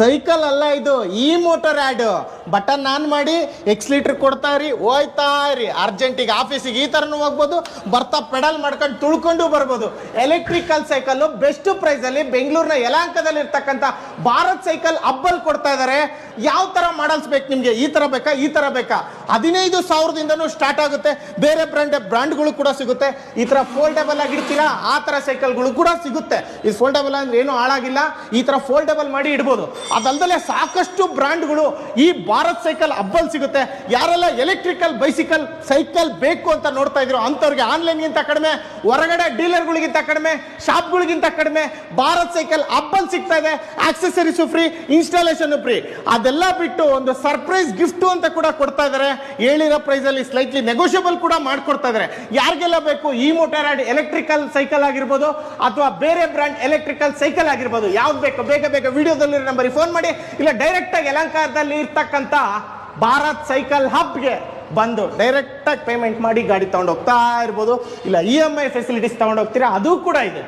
Cycle ಅಲ್ಲ ಇದು, ಈ ಮೋಟರ್ ಆ್ಯಡ್. ಬಟನ್ ಆನ್ ಮಾಡಿ ಎಕ್ಸ್ಲೀಟರ್ ಕೊಡ್ತಾ ಇರಿ, ಹೋಯ್ತಾ ಇರಿ. ಅರ್ಜೆಂಟಿಗೆ ಆಫೀಸಿಗೆ ಈ ಥರನೂ ಹೋಗ್ಬೋದು, ಬರ್ತಾ ಪೆಡಲ್ ಮಾಡ್ಕೊಂಡು ತುಳ್ಕೊಂಡು ಬರ್ಬೋದು. ಎಲೆಕ್ಟ್ರಿಕಲ್ ಸೈಕಲ್ ಬೆಸ್ಟ್ ಪ್ರೈಸಲ್ಲಿ ಬೆಂಗಳೂರಿನ ಯಲಹಂಕದಲ್ಲಿ ಇರ್ತಕ್ಕಂಥ ಭಾರತ್ ಸೈಕಲ್ ಹಬ್ಬಲ್ಲಿ ಕೊಡ್ತಾ ಇದ್ದಾರೆ. ಯಾವ ಥರ ಮಾಡಲ್ಸ್ ಬೇಕು ನಿಮಗೆ? ಈ ಥರ ಬೇಕಾ, ಈ ಥರ ಬೇಕಾ? 15,000ದಿಂದನೂ ಸ್ಟಾರ್ಟ್ ಆಗುತ್ತೆ. ಬೇರೆ ಬ್ರ್ಯಾಂಡ್ಗಳು ಕೂಡ ಸಿಗುತ್ತೆ. ಈ ಥರ ಫೋಲ್ಡೇಬಲ್ ಆಗಿರ್ತೀರಾ, ಆ ಥರ ಸೈಕಲ್ಗಳು ಕೂಡ ಸಿಗುತ್ತೆ. ಈ ಫೋಲ್ಡೇಬಲ್ ಅಂದ್ರೆ ಏನು ಹಾಳಾಗಿಲ್ಲ, ಈ ಥರ ಫೋಲ್ಡೇಬಲ್ ಮಾಡಿ ಇಡ್ಬೋದು. ಅದಲ್ಲದೆ ಸಾಕಷ್ಟು ಬ್ರ್ಯಾಂಡ್ಗಳು ಈ ಭಾರತ್ ಸೈಕಲ್ ಹಬ್ಬಲ್ ಸಿಗುತ್ತೆ. ಯಾರೆಲ್ಲ ಎಲೆಕ್ಟ್ರಿಕಲ್ ಬೈಸಿಕಲ್ ಸೈಕಲ್ ಬೇಕು ಅಂತ ನೋಡ್ತಾ ಇದ್ರು ಅಂತವ್ರಿಗೆ ಆನ್ಲೈನ್ಗಿಂತ ಕಡಿಮೆ, ಹೊರಗಡೆ ಡೀಲರ್ಗಳಿಗಿಂತ ಕಡಿಮೆ, ಶಾಪ್ಗಳಿಗಿಂತ ಕಡಿಮೆ ಭಾರತ್ ಸೈಕಲ್ ಹಬ್ಬಲ್ ಸಿಗ್ತಾ ಇದೆ. Accessories free, installation free. ಅದೆಲ್ಲ ಬಿಟ್ಟು ಒಂದು ಸರ್ಪ್ರೈಸ್ ಗಿಫ್ಟ್ ಅಂತ ಕೂಡ ಕೊಡ್ತಾ ಇದ್ದಾರೆ. ಹೇಳಿರೋ ಪ್ರೈಸ್ ಅಲ್ಲಿ ಸ್ಲೈಟ್ಲಿ ನೆಗೋಷಿಯಬಲ್ ಕೂಡ ಮಾಡ್ಕೊಡ್ತಾ ಇದ್ದಾರೆ. ಯಾರಿಗೆಲ್ಲ ಬೇಕು ಈ ಮೋಟರ್ ಆ್ಯಡ್ ಎಲೆಕ್ಟ್ರಿಕಲ್ ಸೈಕಲ್ ಆಗಿರ್ಬೋದು ಅಥವಾ ಬೇರೆ ಬ್ರ್ಯಾಂಡ್ ಎಲೆಕ್ಟ್ರಿಕಲ್ ಸೈಕಲ್ ಆಗಿರ್ಬೋದು, ಯಾವ್ದು ಬೇಕು ಬೇಗ ಬೇಗ ವಿಡಿಯೋದಲ್ಲಿ ನಂಬರ್ ಫೋನ್ ಮಾಡಿ, ಇಲ್ಲ ಡೈರೆಕ್ಟ್ ಆಗಿ ಯಲಹಂಕದಲ್ಲಿ ಇರ್ತಕ್ಕಂಥ ಭಾರತ್ ಸೈಕಲ್ ಹಬ್ಗೆ ಬಂದು ಡೈರೆಕ್ಟ್ ಆಗಿ ಪೇಮೆಂಟ್ ಮಾಡಿ ಗಾಡಿ ತಗೊಂಡು ಹೋಗ್ತಾ ಇರ್ಬೋದು. ಇಲ್ಲ EMI ಫೆಸಿಲಿಟೀಸ್ ತಗೊಂಡು ಹೋಗ್ತೀರಾ, ಅದು ಕೂಡ ಇದೆ.